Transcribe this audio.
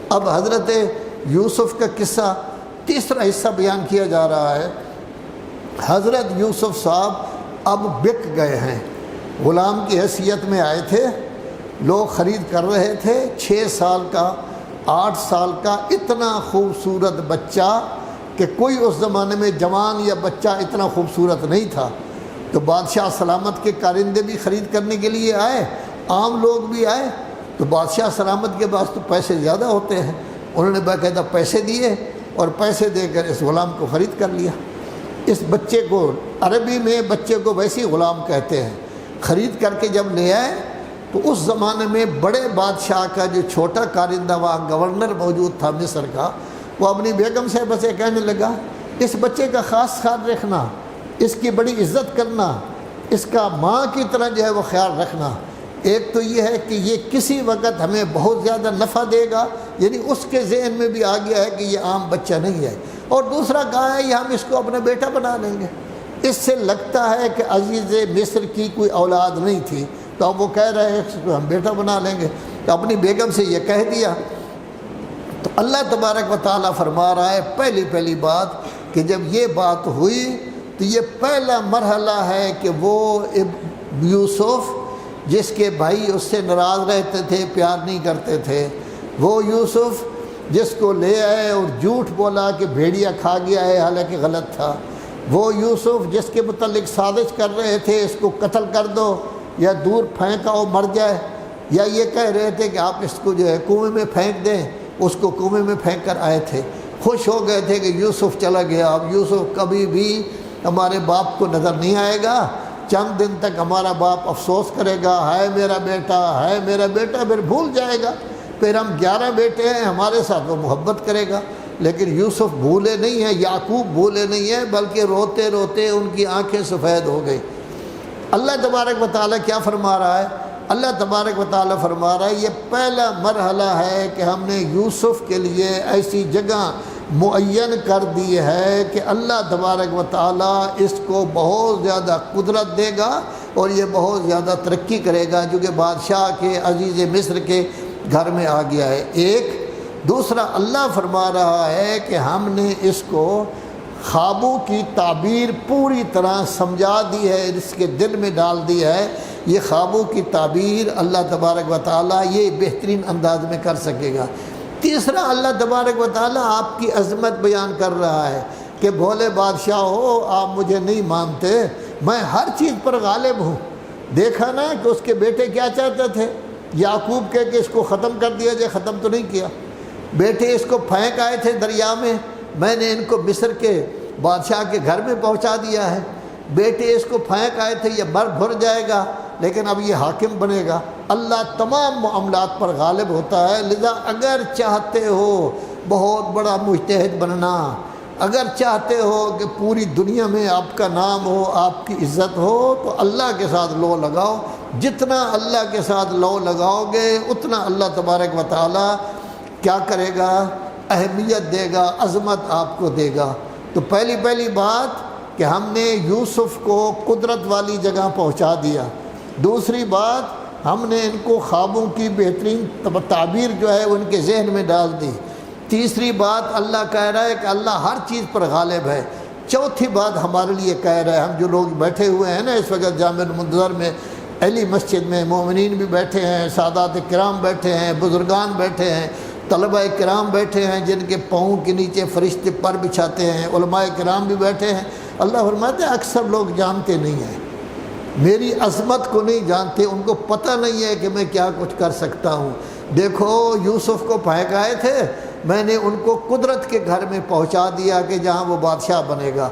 اب حضرت یوسف کا قصہ تیسرا حصہ بیان کیا جا رہا ہے۔ حضرت یوسف صاحب اب بک گئے ہیں، غلام کی حیثیت میں آئے تھے، لوگ خرید کر رہے تھے۔ 6 سال کا 8 سال کا اتنا خوبصورت بچہ کہ کوئی اس زمانے میں جوان یا بچہ اتنا خوبصورت نہیں تھا، تو بادشاہ سلامت کے کارندے بھی خرید کرنے کے لیے آئے، عام لوگ بھی آئے، تو بادشاہ سلامت کے پاس تو پیسے زیادہ ہوتے ہیں، انہوں نے باقاعدہ پیسے دیے اور پیسے دے کر اس غلام کو خرید کر لیا۔ اس بچے کو عربی میں بچے کو ویسے غلام کہتے ہیں۔ خرید کر کے جب لے آئے تو اس زمانے میں بڑے بادشاہ کا جو چھوٹا کارندہ وہاں گورنر موجود تھا مصر کا، وہ اپنی بیگم صاحبہ سے کہنے لگا اس بچے کا خاص خیال رکھنا، اس کی بڑی عزت کرنا، اس کا ماں کی طرح جو ہے وہ خیال رکھنا۔ ایک تو یہ ہے کہ یہ کسی وقت ہمیں بہت زیادہ نفع دے گا، یعنی اس کے ذہن میں بھی آ گیا ہے کہ یہ عام بچہ نہیں ہے، اور دوسرا کہا ہے یہ ہم اس کو اپنا بیٹا بنا لیں گے۔ اس سے لگتا ہے کہ عزیز مصر کی کوئی اولاد نہیں تھی، تو اب وہ کہہ رہے ہیں اس کو ہم بیٹا بنا لیں گے، تو اپنی بیگم سے یہ کہہ دیا۔ تو اللہ تبارک و تعالیٰ فرما رہا ہے پہلی بات کہ جب یہ بات ہوئی تو یہ پہلا مرحلہ ہے کہ وہ یوسف جس کے بھائی اس سے ناراض رہتے تھے، پیار نہیں کرتے تھے، وہ یوسف جس کو لے آئے اور جھوٹ بولا کہ بھیڑیا کھا گیا ہے حالانکہ غلط تھا، وہ یوسف جس کے متعلق سازش کر رہے تھے اس کو قتل کر دو یا دور پھینکاؤ مر جائے، یا یہ کہہ رہے تھے کہ آپ اس کو جو ہے کنویں میں پھینک دیں، اس کو کنویں میں پھینک کر آئے تھے، خوش ہو گئے تھے کہ یوسف چلا گیا، اب یوسف کبھی بھی ہمارے باپ کو نظر نہیں آئے گا، چند دن تک ہمارا باپ افسوس کرے گا، ہے میرا بیٹا، ہے میرا بیٹا، پھر بھول جائے گا، پھر ہم 11 بیٹے ہیں ہمارے ساتھ وہ محبت کرے گا۔ لیکن یوسف بھولے نہیں ہیں، یعقوب بھولے نہیں ہیں، بلکہ روتے روتے ان کی آنکھیں سفید ہو گئی۔ اللہ تبارک و تعالیٰ کیا فرما رہا ہے؟ اللہ تبارک و تعالیٰ فرما رہا ہے یہ پہلا مرحلہ ہے کہ ہم نے یوسف کے لیے ایسی جگہ معین کر دی ہے کہ اللہ تبارک و تعالیٰ اس کو بہت زیادہ قدرت دے گا اور یہ بہت زیادہ ترقی کرے گا، جو کہ بادشاہ کے عزیز مصر کے گھر میں آ گیا ہے۔ ایک دوسرا اللہ فرما رہا ہے کہ ہم نے اس کو خوابوں کی تعبیر پوری طرح سمجھا دی ہے، اس کے دل میں ڈال دی ہے۔ یہ خوابوں کی تعبیر اللہ تبارک و تعالیٰ یہ بہترین انداز میں کر سکے گا۔ تیسرا اللہ تبارک و تعالیٰ آپ کی عظمت بیان کر رہا ہے کہ بھولے بادشاہ ہو، آپ مجھے نہیں مانتے، میں ہر چیز پر غالب ہوں۔ دیکھا نا کہ اس کے بیٹے کیا چاہتے تھے، یعقوب کہہ کہ اس کو ختم کر دیا جائے، ختم تو نہیں کیا۔ بیٹے اس کو پھینک آئے تھے دریا میں نے ان کو مصر کے بادشاہ کے گھر میں پہنچا دیا ہے۔ بیٹے اس کو پھینک آئے تھے، یہ مر بھر جائے گا لیکن اب یہ حاکم بنے گا۔ اللہ تمام معاملات پر غالب ہوتا ہے، لذا اگر چاہتے ہو بہت بڑا مجتہد بننا، اگر چاہتے ہو کہ پوری دنیا میں آپ کا نام ہو، آپ کی عزت ہو، تو اللہ کے ساتھ لو لگاؤ۔ جتنا اللہ کے ساتھ لو لگاؤ گے اتنا اللہ تبارک و تعالیٰ کیا کرے گا، اہمیت دے گا، عظمت آپ کو دے گا۔ تو پہلی بات کہ ہم نے یوسف کو قدرت والی جگہ پہنچا دیا۔ دوسری بات ہم نے ان کو خوابوں کی بہترین تعبیر جو ہے ان کے ذہن میں ڈال دی۔ تیسری بات اللہ کہہ رہا ہے کہ اللہ ہر چیز پر غالب ہے۔ چوتھی بات ہمارے لیے کہہ رہا ہے، ہم جو لوگ بیٹھے ہوئے ہیں نا اس وقت جامع المنتظر میں، علی مسجد میں مومنین بھی بیٹھے ہیں، سادات کرام بیٹھے ہیں، بزرگان بیٹھے ہیں، طلبہ کرام بیٹھے ہیں جن کے پاؤں کے نیچے فرشتے پر بچھاتے ہیں، علماء کرام بھی بیٹھے ہیں۔ اللہ فرماتے ہیں اکثر لوگ جانتے نہیں ہیں، میری عظمت کو نہیں جانتے، ان کو پتہ نہیں ہے کہ میں کیا کچھ کر سکتا ہوں۔ دیکھو یوسف کو پھینک آئے تھے، میں نے ان کو قدرت کے گھر میں پہنچا دیا کہ جہاں وہ بادشاہ بنے گا۔